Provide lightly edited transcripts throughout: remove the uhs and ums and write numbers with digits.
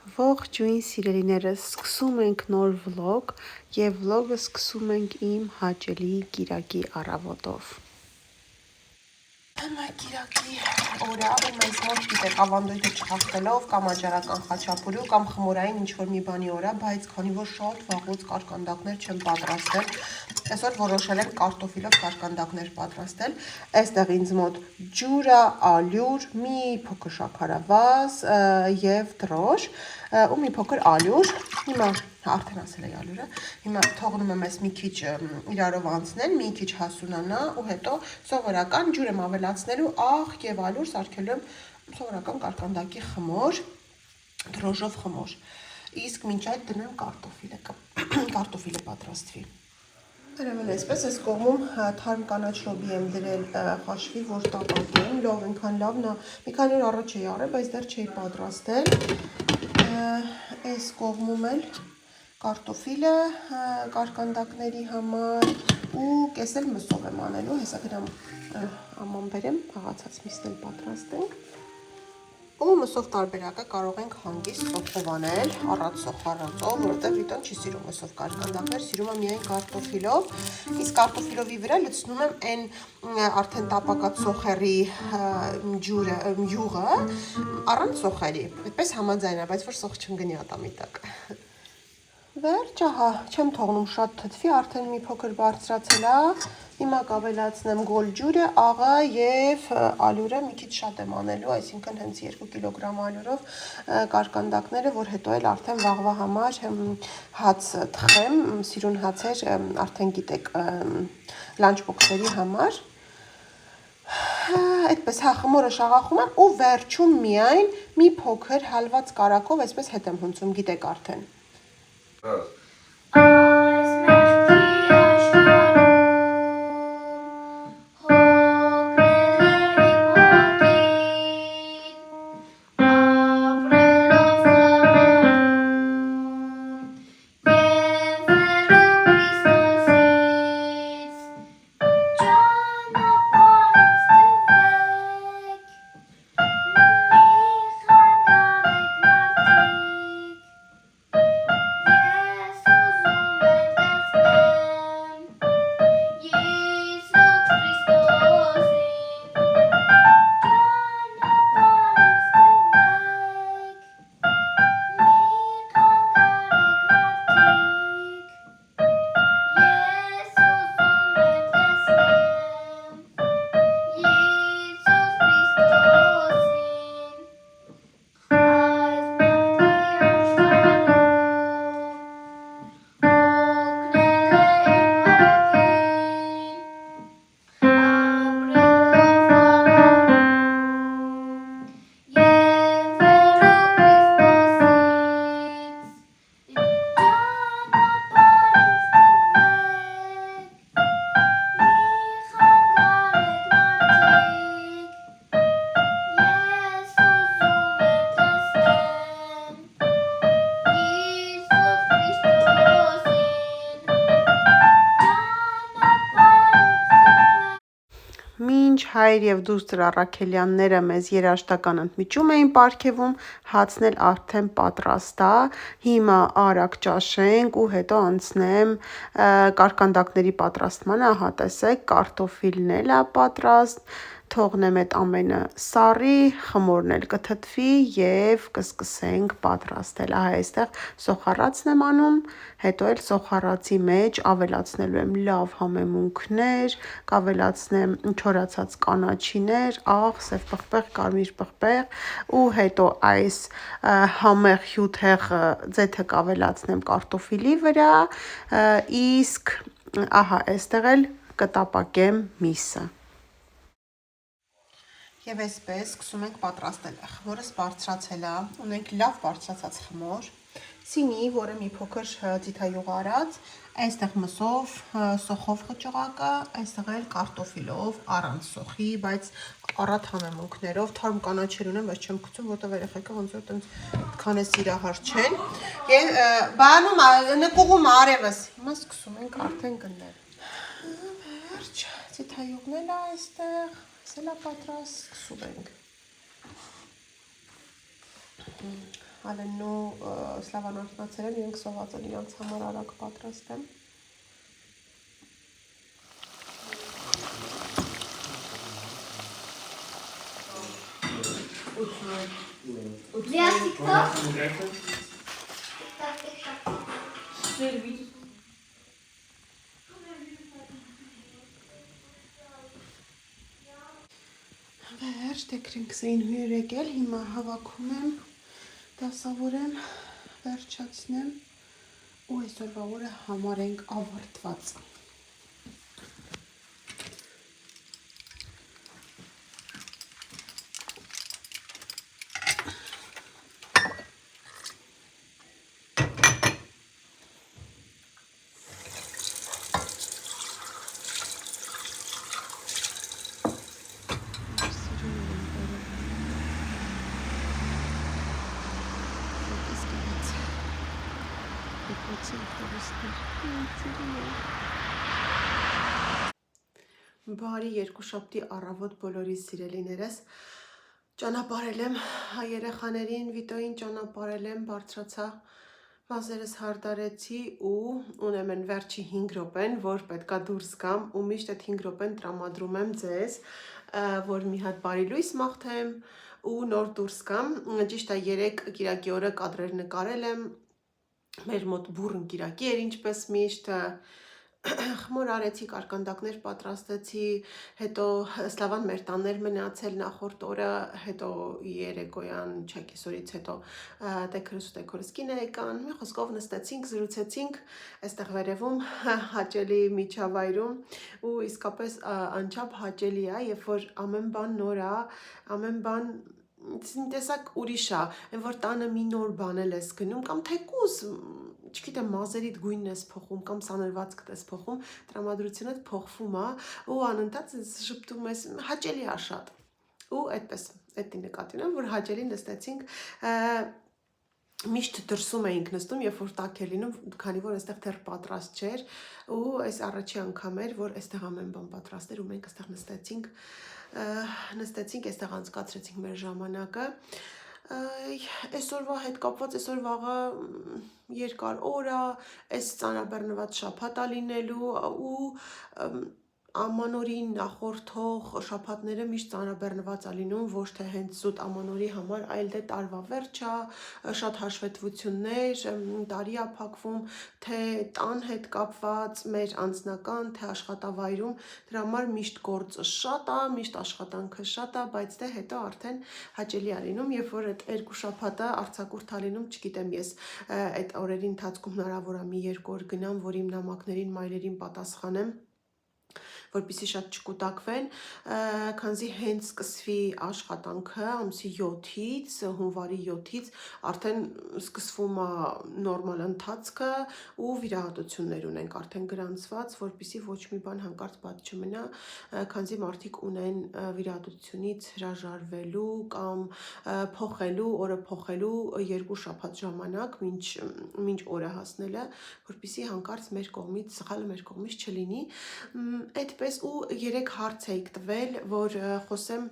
Ողջույն սիրելիներս, սկսում ենք նոր վլոգ և վլոգը սկսում ենք իմ հաճելի կիրակի առավոտով։ Կիրակի օրը ու մեզ մոտ գիտեք ավանդույթը չխախտելով կամ աճարական խաչապուրու կամ խմորային ինչ-որ մի բանի օրա, բայց քանի որ շատ վաղուց կարկանդակներ չեմ պատրաստել, այսօր որոշել եմ կարտոֆիլով կարկանդակներ պատրաստել։ Այստեղ ինձ մոտ ջուրա, ալյուր, մի փոքր շաքարավազ և դրոշ ու մի փոքր ալյուր։ Հիմա արդեն ասել էի ալյուրը։ Հիմա թողնում եմ այս մի քիչ իրարով անցնել, մի քիչ հասունանա ու հետո սովորական ջուր եմ ավելացնելու աղ եւ ալյուր սարքելու եմ սովորական կարկանդակի խմոր, դրոշով խմոր։ Իսկ մինչ այդ դնեմ կարտոֆիլը պատրաստվի։ Երևն այսպես այս կողմում թարմ կանաչ լոբի եմ դրել խաշվի, որ տապակեմ, լավ այնքան լավն է, մի քանի օր առաջ էի արել, բայց դեռ չէի պատրաստել։ Այս կողմում էլ կարտոֆիլը կարկանդակների համար ու կեսել մսով եմ անելու, հեսա գրամ աման բերեմ, աղացած միսն էլ պատրաստենք։ Ու մսով տարբերակը կարող ենք հանգիստ սոխով անել, առատ սոխ առածով, որովհետև Վիտոն չի սիրում մսով կարկանդակներ, սիրում է միայն կարտոֆիլով, իսկ կարտոֆիլովի վրա լցնում եմ այն արդեն տապակած սոխերի յուղը առանց սոխերի, այդպես համաձայն է, բայց որ սոխ չընկնի ատամի տակ։ Վերջ, ահա, չեմ թողնում շատ թթվի, արդեն մի փոքր բարձրացել է, հիմա կավելացնեմ գոլ ջուրը, աղը և ալյուրը մի քիչ շատ եմ անելու, այսինքն հենց 2 կիլոգրամ ալյուրով կարկանդակները, որ հետո էլ արդեն վաղվա համար հաց թխեմ, սիրուն հացեր արդեն գիտեք լանչբոքսերի համար։ Այդպես հա խմորը շաղախում եմ ու վերջում միայն մի փոքր հալված կարակով այսպես հետ եմ հունցում, գիտեք արդեն։ Մինչ հայր և դուստր Առաքելյանները մեզ երաժշտական ընդմիջում էին պարգևում, հացն էլ արդեն պատրաստ է, հիմա արագ ճաշենք ու հետո անցնեմ կարկանդակների պատրաստմանը, ահա տեսեք կարտոֆիլն էլ է պատրաստ, թողնեմ այդ ամենը սառի, խմորն էլ կթթվի և կսկսենք պատրաստել, ահա այստեղ սոխառացն եմ անում, հետո էլ սոխառացի մեջ ավելացնելու եմ լավ համեմունքներ, կավելացնեմ չորացած կանաչիներ, աղ, սև պղպեղ, կարմիր պղպեղ ու հետո այս համեղ հյութեղ ձեթը կավելացնեմ կարտոֆիլի վրա, իսկ ահա այստեղ էլ կտապակեմ միսը։ Եվ այսպես սկսում ենք պատրաստել, խմորս բարձրացել է, ունենք լավ բարձրացած խմոր, սինի, որը մի փոքր ձիթայուղ արած, այստեղ մսով, սոխով խճողակը, այստեղ էլ կարտոֆիլով, առանց սոխի, բայց առատ համեմունքներով, թարմ կանաչեր ունեմ, բայց չեմ գցում, որտեղ երեխեքը ոնց որ տենց քան է սիրահար չեն։ Եվ բանում նկուղում արևս, հիմա սկսում ենք արդեն գնել։ Վերջ, ձիթայուղն էլ է այստեղ, սելա պատրաստ, սկսում ենք։ Ալեննու Սլավան արթնացել են, իրենք սոված են, իրանց համար արագ պատրաստեմ։ Վերջ, դեկրենք սեին հույր եկել, հիմա հավաքում եմ, դասավորեմ, վերջացնեմ ու այսօրվա օրը համարենք ավարտված։ Բարի երկուշաբթի առավոտ բոլորի սիրելիներս, ճանապարհել եմ երեխաներին, Վիտոյին ճանապարհել եմ, բարձրացա, մազերս հարդարեցի ու ունեմ են վերջի 5 րոպեն, որ պետքա դուրս գամ ու միշտ այդ 5 րոպեն տրամադրում եմ ձեզ, որ մի հատ բարի լույս մաղթեմ ու նոր դուրս գամ, ճիշտ է 3 կիրակի օրը կադրեր նկարել եմ, մեր մոտ բուռն կիրակի էր ինչպես միշտ, խմոր արեցի, կարկանդակներ պատրաստեցի, հետո Սլավան մեր տաններ մնացել նախորդ օրը, հետո երեկոյան չեկեսորից հետո տեքրս ու տեքորս կինը եկան, մի խոսքով նստեցինք, զրուցեցինք, այստեղ վերևում հաճելի միջավայրում ու իսկապես անչափ հաճելի է, երբ որ ամեն բան նոր է, ամեն բան տեսակ ուրիշ է, այն որ տանը մի նոր բան ես գնում կամ թեկուզ չգիտեմ մազերիդ գույնն ես փոխում կամ սանրվածքդ ես փոխում, տրամադրությունդ փոխվում է ու անընդհատ շփթում ես, հաճելի է շատ։ Ու այդպես, այդի նկատի ունեմ, որ հաճելի նստեցինք, միշտ դրսում էինք նստում, երբ որ տաք էր լինում, քանի որ այստեղ դեռ պատրաստ չէր, ու այս առաջի անգամ էր, որ այստեղ ամեն բան պատրաստ էր ու մենք այստեղ նստեցինք, այստեղ անցկացրեցինք մեր ժամանակը։ Այսօրվա հետ կապված, այսօր վաղը երկար օր է, այս ծանրաբեռնված շաբաթ է լինելու ու ամանորին նախորդող շաբաթները միշտ ծանրաբեռնված է լինում, ոչ թե հենց զուտ ամանորի համար, այլ դե տարվա վերջ է, շատ հաշվետվություններ, տարի է փակվում, թե տան հետ կապված, մեր անձնական, թե աշխատավայրում, դրա համար միշտ գործը շատ է, միշտ աշխատանքը շատ է, բայց դե հետո արդեն հաճելի է լինում, երբ որ այդ երկու շաբաթը արձակուրդ է լինում, չգիտեմ ես այդ օրերի ընթացքում հնարավոր է մի 2 օր գնամ, որ իմ նամակներին, մայլերին պատասխանեմ, որպեսզի շատ չկուտակվեն, քանզի հենց սկսվի աշխատանքը ամսի 7-ից, հունվարի 7-ից արդեն սկսվում է նորմալ ընթացքը ու վիրահատություններ ունենք արդեն գրանցված, որպեսզի ոչ մի բան հանկարծ բաց չմնա, քանզի մարդիկ ունեն վիրահատությունից հրաժարվելու կամ փոխելու, օրը փոխելու 2 շաբաթ ժամանակ մինչ օրը հասնելը, որպեսզի հանկարծ մեր կողմից սխալը մեր կողմից չլինի, այդպես ու 3 հարց էիք տվել, որ խոսեմ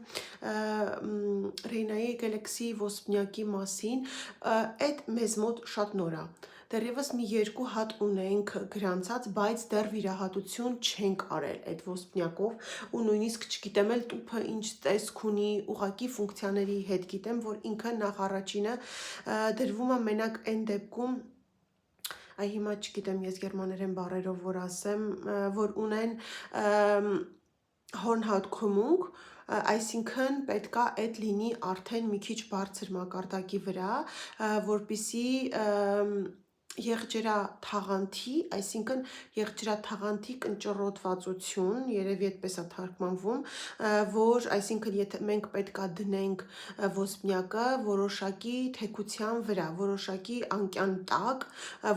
Ռեյնայի Գելեքսի ոսպնյակի մասին, այդ մեզ մոտ շատ նոր է, դեռևս մի 2 հատ ունենք գրանցած, բայց դեռ վիրահատություն չենք արել այդ ոսպնյակով ու նույնիսկ չգիտեմ էլ տուփը ինչ տեսք ունի, ուղղակի ֆունկցիաների հետ գիտեմ, որ ինքը նախ առաջինը դրվում է մենակ այն դեպքում, այ հիմա չգիտեմ ես գերմաներեն բառերով որ ասեմ, որ ունեն Hornhautkrümmung, այսինքն պետքա այդ լինի արդեն մի քիչ բարձր մակարդակի վրա, որպեսզի եղջերաթաղանթի, այսինքն եղջերաթաղանթի կնճռոտվածություն, երևի այդպես է թարգմանվում, որ այսինքն եթե մենք պետքա դնենք ոսպնյակը որոշակի թեքության վրա, որոշակի անկյան տակ,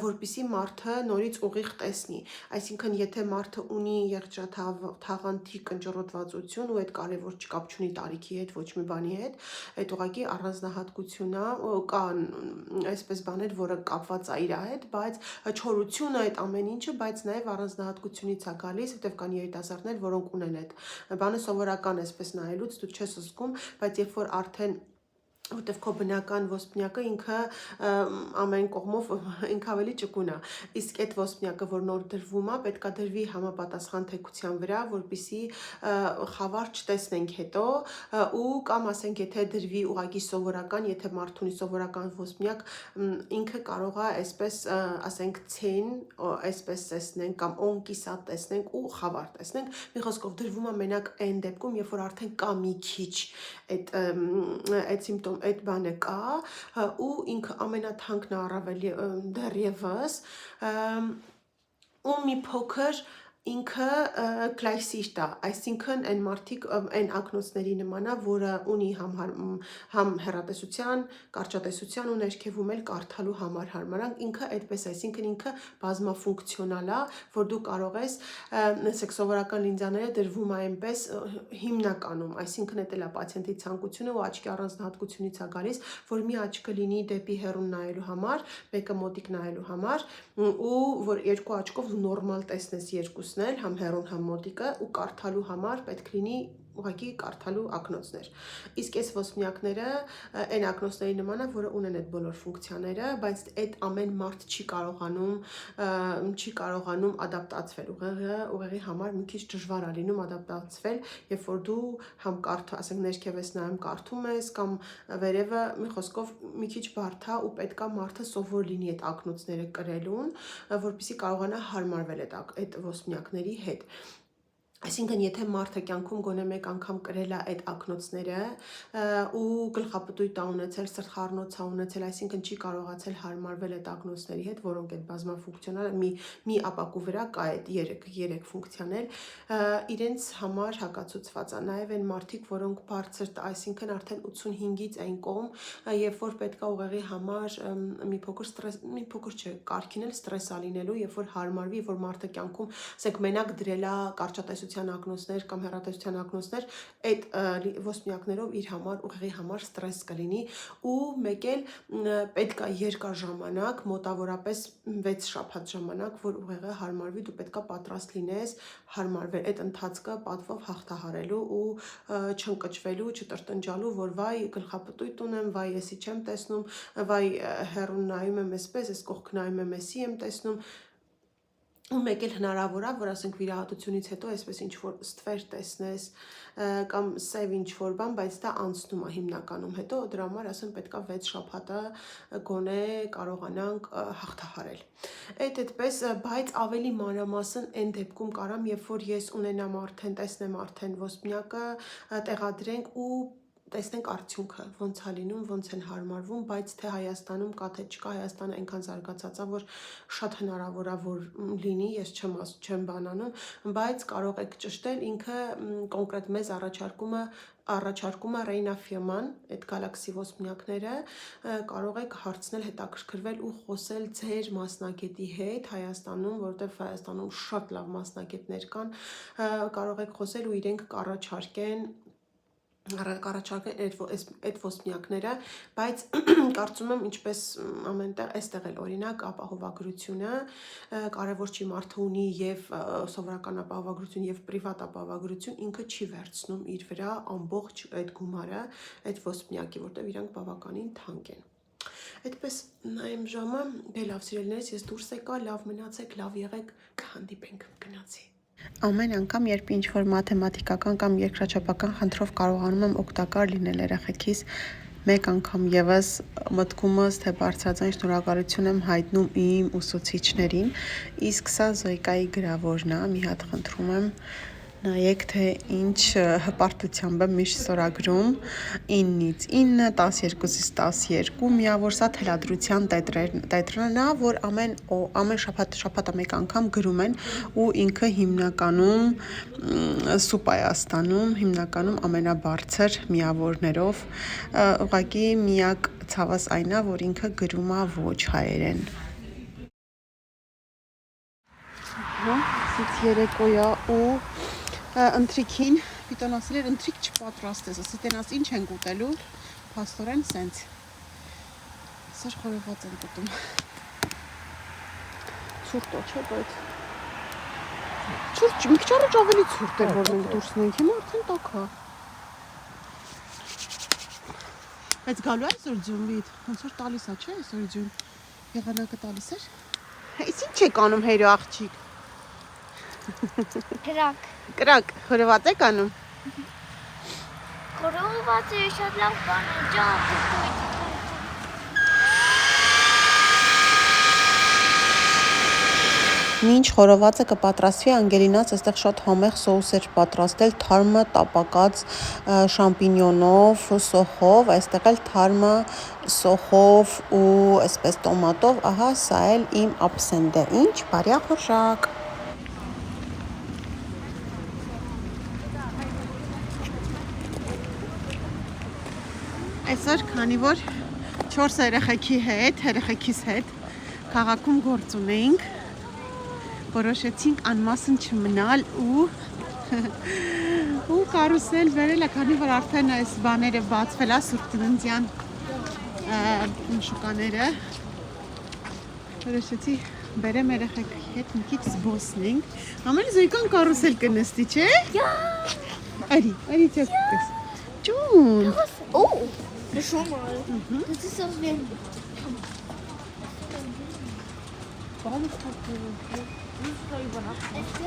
որպեսզի մարդը նորից ուղիղ տեսնի, այսինքն եթե մարդը ունի եղջերաթաղանթի կնճռոտվածություն ու այդ կարևոր չկապ չունի տարիքի հետ, ոչ մի բանի հետ, այդ ուղղակի առանձնահատկություն է, կա այսպես բաներ, որը կապված է իր հետ, բայց չորությունը այդ ամեն ինչը, բայց նաև առանձնահատկությունից է գալիս, որտեղ կան երիտասարդներ, որոնք ունեն այդ բանը սովորական այսպես նայելուց դու չես զգում, բայց երբ որ արդեն որտեվ քո բնական ոսպնյակը ինքը ամեն կողմով ինքը ավելի ճկուն է, իսկ այդ ոսպնյակը, որ նոր դրվում է, պետքա դրվի համապատասխան թեքության վրա, որպեսզի խավար չտեսնենք հետո, ու կամ ասենք եթե դրվի ուղղակի սովորական, եթե մարդ ունի սովորական ոսպնյակ, ինքը կարող է այսպես ասենք ցեն, այսպես տեսնենք կամ օնկիսատ տեսնենք ու խավար տեսնենք, մի խոսքով դրվում է մենակ այն դեպքում, երբ որ արդեն կա մի քիչ այդ սիմպտոմ այդ բանը կա ու ինքը ամենաթանկն առավել դեռևս ու մի փոքր ինքը գլայսիստ է, այսինքն այն մարդիկ այն ակնոցների նման է, որը ունի համ հեռատեսության, կարճատեսության ու ներքևում էլ կարդալու համար հարմարանք, ինքը այդպես է, այսինքն ինքը բազմաֆունկցիոնալ է, որ դու կարող ես ասեք սովորական լինզաները դրվում է այնպես հիմնականում, այսինքն դա էլ է պացիենտի ցանկությունը ու աչքի առանձնահատկությունից է գալիս, որ մի աչքը լինի դեպի հեռուն նայելու համար, մեկը մոտիկ նայելու համար ու որ երկու աչքով նորմալ տեսնես երկուսն էլ, համ հեռուն, համ մոտիկը ու կարդալու համար պետք լինի ուղղակի կարդալու ակնոցներ։ Իսկ այս ոսպնյակները այն ակնոցների նման է, որը ունեն այդ բոլոր ֆունկցիաները, բայց այդ ամեն մարդ չի կարողանում ադապտացվել ուղեղի համար մի քիչ դժվար է լինում ադապտացվել, երբ որ դու համ ասենք ներքև ես նայում կարդում ես կամ վերևը մի խոսքով մի քիչ բարդ է ու պետքա մարդը սովոր լինի այդ ակնոցները կրելուն, որպեսզի կարողանա հարմարվել այդ ոսպնյակների հետ։ Այսինքն եթե մարդը կյանքում գոնե մեկ անգամ կրել է այդ ակնոցները ու գլխապտույտ է ունեցել, սրտխառնոց է ունեցել, այսինքն չի կարողացել հարմարվել այդ ակնոցների հետ, որոնք այդ բազմաֆունկցիոնալ մի ապակու վրա կա այդ երեք ֆունկցիաներ, իրենց համար հակացուցված է։ Նաև այն մարդիկ, որոնք բարձր, այսինքն արդեն 85-ից այն կողմ, երբ որ պետքա ուղեղի համար մի փոքր չէ, կարգին էլ ստրես է լինելու, երբ որ հարմարվի, որ մարդը կյանքում, ասենք մենակ դրել է կարճատեսության ակնոցներ կամ հեռատեսության ակնոցներ, այդ ոսպնյակներով իր համար ուղեղի համար ստրես կլինի ու մեկ էլ պետք է երկար ժամանակ, մոտավորապես 6 շաբաթ ժամանակ, որ ուղեղը հարմարվի, դու պետք է պատրաստ լինես հարմարվել այդ ընթացքը պատվով հաղթահարելու ու չընկճվելու, չտրտնջալու, որ վայ գլխապտույտ ունեմ, վայ եսի չեմ տեսնում, վայ հեռուն նայում եմ այսպես, այս կողք նայում եմ եսի եմ տեսնում ու մեկ էլ հնարավոր է, որ ասենք վիրահատությունից հետո այսպես ինչ-որ ստվեր տեսնես կամ սև ինչ-որ բան, բայց դա անցնում է հիմնականում հետո, դրա համար ասեմ պետքա 6 շաբաթը գոնե կարողանանք հաղթահարել։ Այդպես, բայց ավելի մանրամասն այն դեպքում կարամ, երբ որ ես ունենամ արդեն, տեսնեմ արդեն ոսպնյակը, տեղադրենք ու տեսնենք արդյունքը, ոնց է լինում, ոնց են հարմարվում, բայց թե Հայաստանում կա, թե չկա, Հայաստանը այնքան զարգացած է, որ շատ հնարավոր է, որ լինի, ես չեմ բանանում, բայց կարող եք ճշտել, ինքը կոնկրետ մեզ առաջարկում է Ռեյնաֆիման, այդ գալաքսի ոսպնյակները, կարող եք հարցնել, հետաքրքրվել ու խոսել ձեր մասնագետի հետ Հայաստանում, որովհետև Հայաստանում շատ լավ մասնագետներ կան, կարող եք խոսել ու իրենք կառաջարկեն այդ ոսպնյակները, բայց կարծում եմ ինչպես ամենտեղ, այստեղ էլ օրինակ ապահովագրությունը, կարևոր չի մարդը ունի և սովորական ապահովագրություն և պրիվատ ապահովագրություն, ինքը չի վերցնում իր վրա ամբողջ այդ գումարը, այդ ոսպնյակի, որտեղ իրանք բավականին թանկ են։ Այդպես նայեմ ժամը, լավ սիրելիներս, ես դուրս եկա, լավ մնացեք, լավ եղեք, կհանդիպենք, գնացի։ Ամեն անգամ, երբ ինչ-որ մաթեմատիկական կամ երկրաչափական խնդրով կարողանում եմ օգտակար լինել երեխեքիս, մեկ անգամ ևս մտքումս, թե բարձրաձայն շնորհակալություն եմ հայտնում իմ ուսուցիչներին, իսկ սա Զոյկայի գրավորն է, մի հատ խնդրում եմ, նայեք, թե ինչ հպարտությամբ եմ միշտ ստորագրում 9-ից 9, 12-ից 12, միավոր սա թելադրության տետրն է, որ ամեն շաբաթը մեկ անգամ գրում են ու ինքը հիմնականում սուպա է ստանում, հիմնականում ամենաբարձր միավորներով, ուղղակի միակ ցավս այն է, որ ինքը գրում է ոչ հայերեն։ Սից երեկոյա ու ընտրիքին, պիտոն ասել էր ընտրիք չպատրաստես, ասի տենաս ինչ ենք ուտելու, պաստորեն սենց, սեր խորոված են ուտում, ցուրտ է չէ, բայց, ցուրտ, մի քիչ առաջ ավելի ցուրտ էր, որ մենք դուրս նենք, հիմա արդեն տաք է, Բայց գալու է այսօր ջուն վիդ, ոնց որ տալիս է, չէ, այսօր ջուն։ Եղանակը տալիս էր։ Այս ինչ եք անում հերո աղջիկ։ Կրակ, խորոված եք անում։ Խորովածը շատ լավ բան է, ջան։ Մինչ խորովածը կպատրաստվի, Անգելինաց այստեղ շատ համեղ սոուս էր պատրաստել, թարմը տապակած շամպինյոնով, սոխով, այստեղ էլ թարմը սոխով ու այսպես տոմատով, ահա սա էլ իմ աբսենտը, ինչ բարյա խորշակ։ Այսօր քանի որ 4 երեխեքիս հետ քաղաքում գործ ունեինք, որոշեցինք անմասն չմնալ ու կարուսել վերել է, քանի որ արդեն այս բաները բացվել է սուրբծննդյան շուկաները, որոշեցի բերեմ երեխեքի հետ մի քիչ զբոսնենք, ամեն զույգան կարուսել կնստի, չէ? Արի ծյոկես, ջուն, Schon mal. Das ist auch wie ein... Warum ist das so? Das ist voll überrascht. Echt?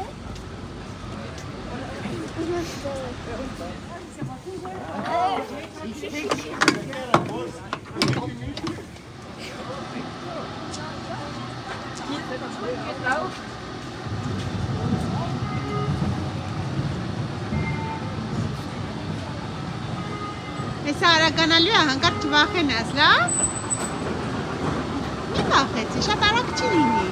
Հեսա արականալու է, հանկարծ չվախենաս, լավ? Մի վախեցի, շատ արագ չի լինի։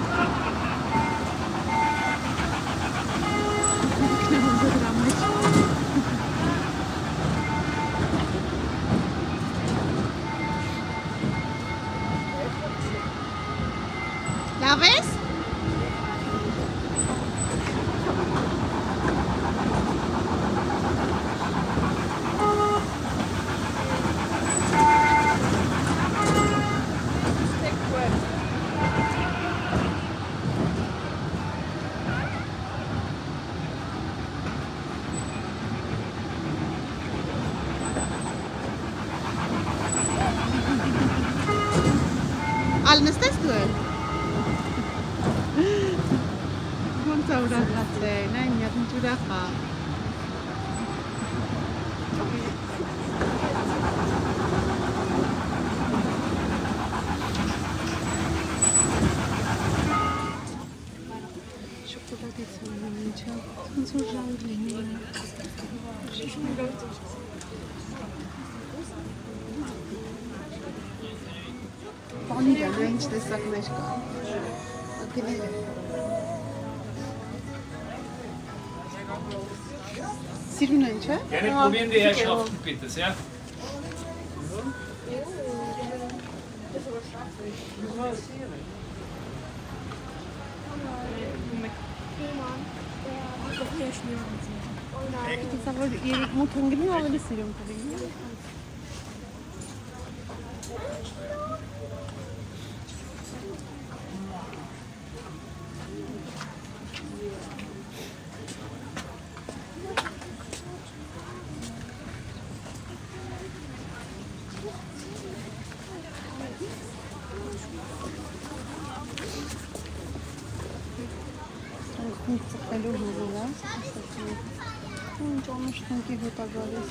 Լավ ես? Ալ նստես դու էլ։ Ոնց է ուրախացել, այն մի հատ ինչ ուրախ է։ Շոկոլադից անում ինչա, ոնց որ ժայռ լինի։ Պանիր է, նա ինչ տեսակներ կա։ Ակելի է։ Սիրուն են, չէ? Gerne probieren die Herrschaften bitte, sehr. Իսկ որ մութ ընկնի ավելի սիրուն կլինի։ Ծխելու հողով է, ինչ անուշտնքի հոտ է գալիս։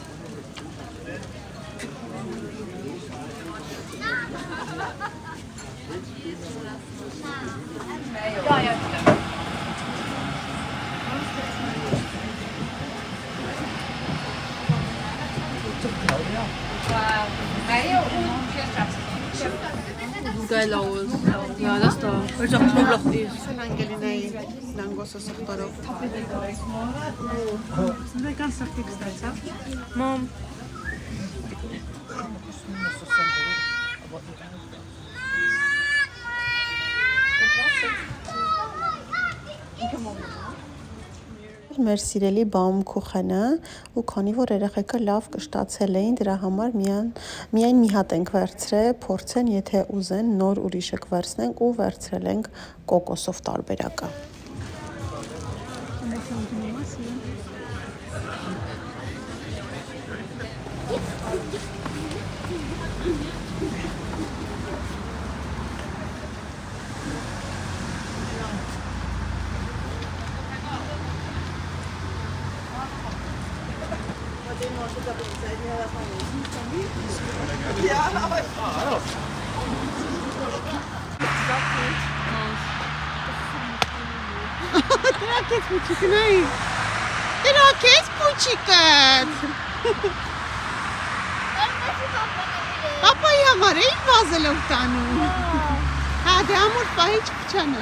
Geil aus. Ja, das da. Ist auch Knoblauch ist. Անգելինայի լանգոսը սխտորով։ Վեգան սրտիկ ստացա։ Mom. Մեր սիրելի բաումքուխենը ու քանի որ երեխեքը լավ կշտացել էին, դրա համար միայն մի հատ ենք վերցրել, փորձեն, եթե ուզեն, նոր ուրիշը կվերցնենք ու վերցրել ենք կոկոսով տարբերակը։ Տրակեց պուչիկը, նայի։ Տրակեց պուչիկը։ Պապայի համար էի վազելով տանում։ Հա, դե ամուր պահի չպչանը։